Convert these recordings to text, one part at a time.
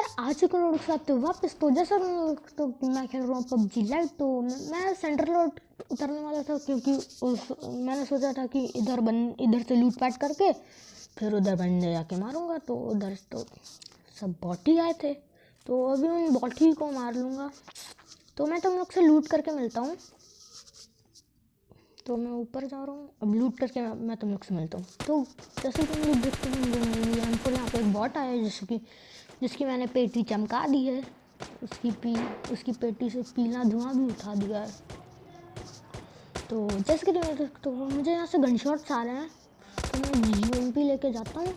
यार आ चुके हैं लोग साथ वापस। तो जैसा तो मैं खेल रहा हूँ पबजी लाइट। तो मैं सेंट्रल रोड उतरने वाला था क्योंकि मैंने सोचा था कि इधर से लूटपाट करके फिर उधर बंदे जाके मारूंगा। तो उधर तो सब बॉट ही आए थे, तो अभी उन बॉट ही को मार लूँगा। तो मैं तुम लोग से लूट करके मिलता हूँ। तो मैं ऊपर जा रहा हूँ, अब लूट करके मैं तुम लोग से मिलता हूँ। तो जैसे तुम लोग देखते हैं यहाँ पे एक बॉट आया है जिसकी मैंने पेटी चमका दी है। उसकी पेटी से पीला धुआं भी उठा दिया है। तो जैसे कि तुम देख सकते हो मुझे यहाँ से गन शॉट्स आ रहे हैं, तो मैं यूएमपी लेके जाता हूँ।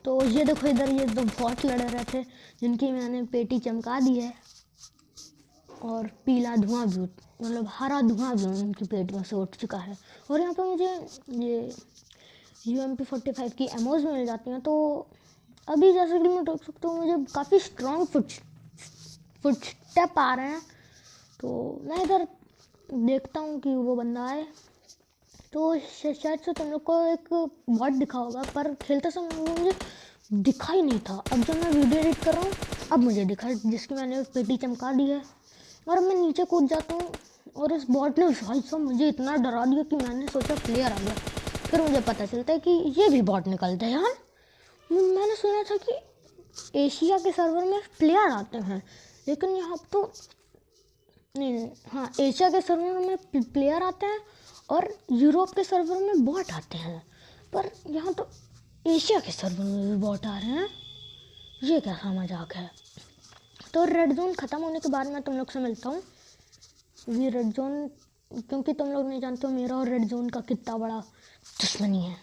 तो ये देखो इधर ये दो बॉट लड़ रहे थे जिनकी मैंने पेटी चमका दी है, और पीला धुआं भी मतलब हरा धुआं भी उनकी पेटियों से उठ चुका है। और यहाँ पर मुझे ये UMP45 की एमोज मिल जाती हैं। तो अभी जैसे कि मैं देख सकता हूँ मुझे काफ़ी स्ट्रॉन्ग फुटस्टेप आ रहे हैं। तो मैं इधर देखता हूँ कि वो बंदा आए। तो शायद से तुम लोग को एक बॉट दिखा होगा, पर खेलते समय वो मुझे दिखा ही नहीं था। अब जब मैं वीडियो एडिट कर रहा हूँ अब मुझे दिखा, जिसकी मैंने पेटी चमका दी है। और अब मैं नीचे कूद जाता हूँ और इस बॉट ने भाई साहब मुझे इतना डरा दिया कि मैंने सोचा प्लेयर आ गया। फिर मुझे पता चलता है कि ये भी बॉट निकलते हैं यार। मैंने सुना था कि एशिया के सर्वर में प्लेयर आते हैं, लेकिन यहाँ तो नहीं, हाँ एशिया के सर्वर में प्लेयर आते हैं और यूरोप के सर्वर में बॉट आते हैं, पर यहाँ तो एशिया के सर्वर में भी बॉट आ रहे हैं। ये कैसा मजाक है। तो रेड जोन ख़त्म होने के बाद मैं तुम लोग से मिलता हूँ। ये रेड जोन, क्योंकि तुम लोग नहीं जानते हो मेरा और रेड जोन का कितना बड़ा दुश्मनी है।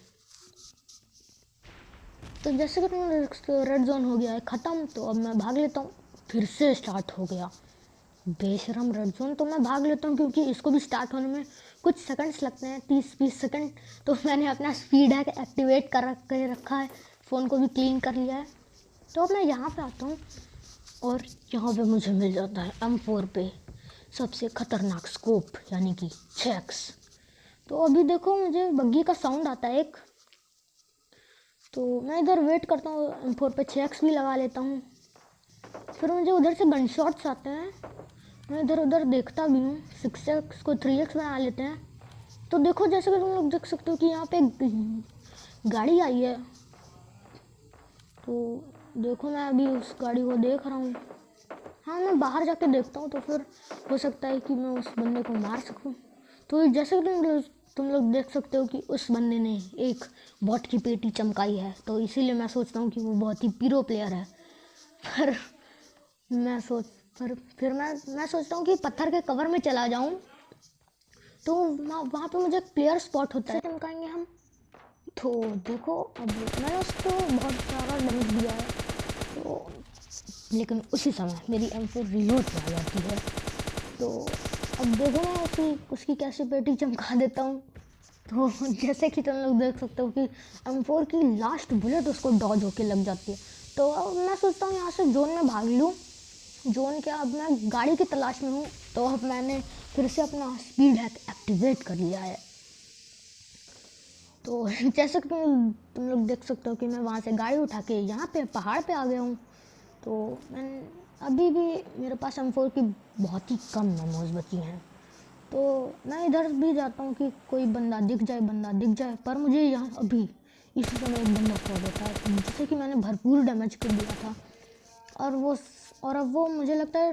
तो जैसे कि तुम रेड जोन हो गया है ख़त्म, तो अब मैं भाग लेता हूँ। फिर से स्टार्ट हो गया बेशरम रेड जोन। तो मैं भाग लेता हूँ क्योंकि इसको भी स्टार्ट होने में कुछ सेकंड्स लगते हैं, 30-20 सेकंड। तो मैंने अपना स्पीड हैक एक्टिवेट कर रखा है, फ़ोन को भी क्लीन कर लिया है। तो अब मैं यहाँ पे आता हूँ और यहाँ पे मुझे मिल जाता है M4 पे सबसे ख़तरनाक स्कोप, यानी कि 6x। तो अभी देखो मुझे बग्गी का साउंड आता है एक, तो मैं इधर वेट करता हूँ, M4 पे 6x भी लगा लेता हूँ। फिर मुझे उधर से गन शॉट्स आते हैं, मैं इधर उधर देखता भी हूँ। 6x को 3x बना लेते हैं। तो देखो जैसे कि तुम लोग देख सकते हो कि यहाँ पे गाड़ी आई है। तो देखो मैं अभी उस गाड़ी को देख रहा हूँ। हाँ मैं बाहर जाके देखता हूँ, तो फिर हो सकता है कि मैं उस बंदे को मार सकूँ। तो जैसे कि तुम लोग देख सकते हो कि उस बंदे ने एक बॉट की पेटी चमकाई है, तो इसीलिए मैं सोचता हूँ कि वो बहुत ही प्रो प्लेयर है। पर मैं सोचता हूँ कि पत्थर के कवर में चला जाऊँ, तो वहाँ पे मुझे प्लेयर स्पॉट होता है, चमकाएंगे हम। तो देखो अब मैंने उसको बहुत सारा डैमेज दिया है, तो लेकिन उसी समय मेरी M4 रिलोड पे आ जाती है। तो अब देखो मैं उसकी कैसे पेटी चमका देता हूँ। तो जैसे कि तुम लोग देख सकते हो कि M4 की लास्ट बुलेट उसको डॉज होके लग जाती है। तो अब मैं सोचता हूँ यहाँ से जोन में भाग लूँ। जोन क्या, अब मैं गाड़ी की तलाश में हूँ। तो अब मैंने फिर से अपना स्पीड हैक एक्टिवेट कर लिया है। तो जैसे कि तुम लोग देख सकते हो कि मैं वहाँ से गाड़ी उठा के यहाँ पे पहाड़ पे आ गया हूँ। तो मैं अभी भी मेरे पास M4 की बहुत ही कम मेमोज बची हैं। तो मैं इधर भी जाता हूँ कि कोई बंदा दिख जाए, पर मुझे यहाँ अभी इसी समय एक बंदा स्पॉट होता है, जैसे कि मैंने भरपूर डैमेज कर दिया था। और अब वो मुझे लगता है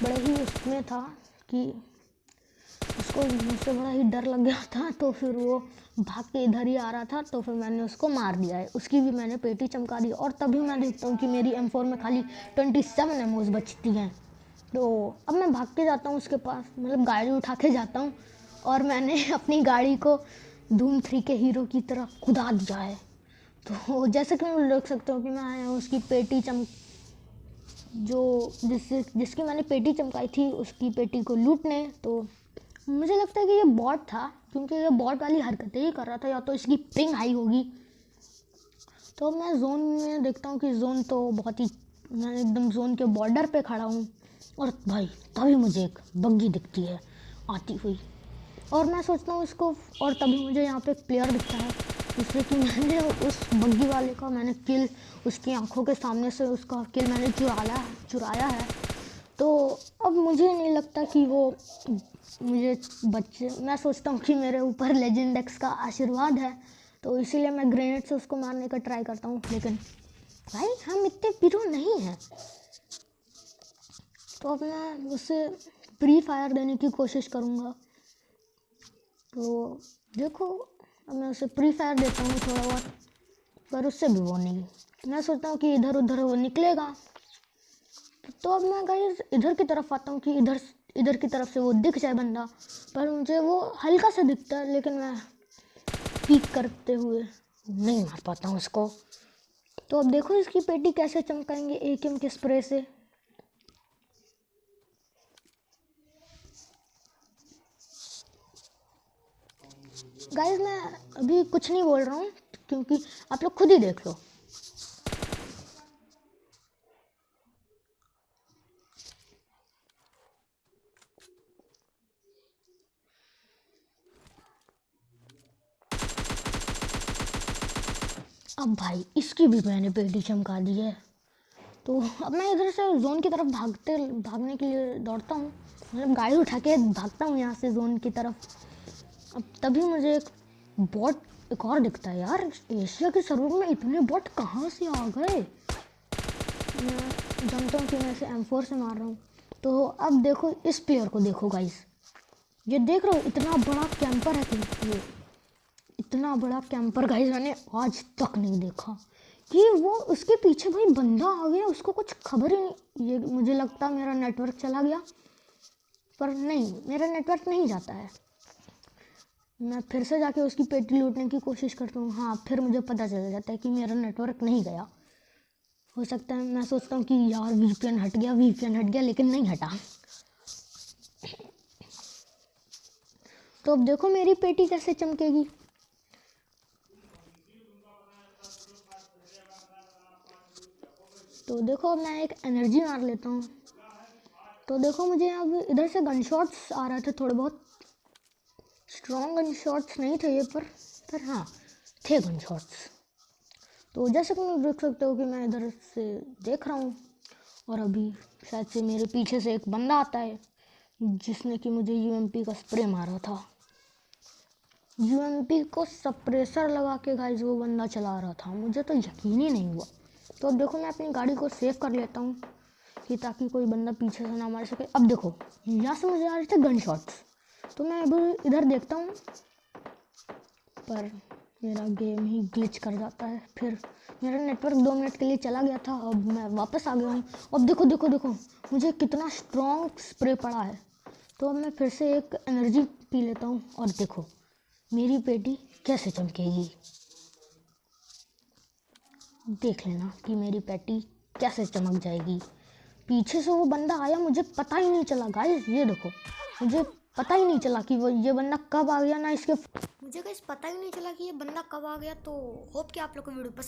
बड़े ही उसमें था कि उसको मुझसे बड़ा ही डर लग गया था। तो फिर वो भाग के इधर ही आ रहा था, तो फिर मैंने उसको मार दिया है। उसकी भी मैंने पेटी चमका दी। और तभी मैं देखता हूँ कि मेरी M4 में खाली 27 एमोज बचती हैं। तो अब मैं भाग के जाता हूँ उसके पास, मतलब गाड़ी उठा के जाता हूँ, और मैंने अपनी गाड़ी को धूम 3 के हीरो की तरह कुदा दिया है। तो जैसे कि मैं देख सकते हो कि मैं आया हूँ उसकी पेटी जिसकी मैंने पेटी चमकाई थी उसकी पेटी को लूटने। तो मुझे लगता है कि ये बॉट था, क्योंकि ये बॉट वाली हरकतें ही कर रहा था, या तो इसकी पिंग हाई होगी। तो मैं जोन में देखता हूँ कि जोन तो मैं एकदम जोन के बॉर्डर पे खड़ा हूँ, और भाई तभी मुझे एक बग्गी दिखती है आती हुई। और मैं सोचता हूँ इसको, और तभी मुझे यहाँ पे एक प्लेयर दिखता है जिससे कि मैंने उस बग्गी वाले का मैंने किल, उसकी आंखों के सामने से उसका किल मैंने चुराया है। तो अब मुझे नहीं लगता कि वो मुझे बच्चे, मैं सोचता हूँ कि मेरे ऊपर लेजेंड एक्स का आशीर्वाद है, तो इसीलिए मैं ग्रेनेड से उसको मारने का ट्राई करता हूँ। लेकिन भाई हम इतने प्रो नहीं हैं। तो अब मैं उसे प्री फायर देने की कोशिश करूँगा। तो देखो, अब मैं उसे प्री फायर देता हूँ थोड़ा बहुत, पर उससे भी वो नहीं। मैं सोचता हूँ कि इधर उधर वो निकलेगा। तो अब मैं गाइस इधर की तरफ आता हूँ कि इधर की तरफ से वो दिख जाए बंदा, पर मुझे वो हल्का सा दिखता है, लेकिन मैं पीक करते हुए नहीं मार पाता हूँ उसको। तो अब देखो इसकी पेटी कैसे चमकाएंगे एकेएम के स्प्रे से। गाइस मैं अभी कुछ नहीं बोल रहा हूँ क्योंकि आप लोग खुद ही देख लो। अब भाई इसकी भी मैंने पेटी चमका दी है। तो अब मैं इधर से जोन की तरफ भागने के लिए दौड़ता हूँ, मतलब गाड़ी उठा के भागता हूँ यहाँ से जोन की तरफ। अब तभी मुझे एक और दिखता है। यार एशिया के सर्वर में इतने बॉट कहाँ से आ गए। मैं जानता हूँ कि मैं इसे M4 से मार रहा हूँ। तो अब देखो इस प्लेयर को देखो गाइस, ये देख रहे हो इतना बड़ा कैंपर है कि ये इतना बड़ा कैंपर गाइस मैंने आज तक नहीं देखा कि वो उसके पीछे भाई बंदा आ गया, उसको कुछ खबर ही नहीं। ये मुझे लगता मेरा नेटवर्क चला गया, पर नहीं, मेरा नेटवर्क नहीं जाता है। मैं फिर से जाके उसकी पेटी लूटने की कोशिश करता हूँ। हाँ, फिर मुझे पता चल जाता है कि मेरा नेटवर्क नहीं गया। हो सकता है मैं सोचता हूँ कि यार वीपीएन हट गया, लेकिन नहीं हटा। तो अब देखो मेरी पेटी कैसे चमकेगी। तो देखो अब मैं एक एनर्जी मार लेता हूँ। तो देखो मुझे अब इधर से गन शॉट्स आ रहे थे, थोड़े बहुत स्ट्रॉन्ग गन शॉट्स नहीं थे ये, पर हाँ थे गन शॉट्स। तो जैसे कि मैं देख सकते हो कि मैं इधर से देख रहा हूँ, और अभी शायद से मेरे पीछे से एक बंदा आता है जिसने कि मुझे यूएमपी का स्प्रे मारा था। यूएमपी को सप्रेसर लगा के गाइस वो बंदा चला रहा था, मुझे तो यकीन ही नहीं हुआ। तो अब देखो मैं अपनी गाड़ी को सेव कर लेता हूँ कि ताकि कोई बंदा पीछे से ना मार सके। अब देखो यहाँ से मुझे आ रहे थे गन शॉट्स, तो मैं अभी इधर देखता हूँ, पर मेरा गेम ही ग्लिच कर जाता है। फिर मेरा नेटवर्क 2 मिनट के लिए चला गया था, अब मैं वापस आ गया हूँ। अब देखो देखो देखो मुझे कितना स्ट्रॉन्ग स्प्रे पड़ा है। तो अब मैं फिर से एक एनर्जी पी लेता हूँ, और देखो मेरी पेटी कैसे चमकेगी। देख लेना कि मेरी पेटी कैसे चमक जाएगी। पीछे से वो बंदा आया, मुझे पता ही नहीं चला गाइस। ये देखो मुझे पता ही नहीं चला कि वो ये बंदा कब आ गया ना, इसके मुझे गाइस पता ही नहीं चला कि ये बंदा कब आ गया। तो होप कि आप लोग को वीडियो पसंद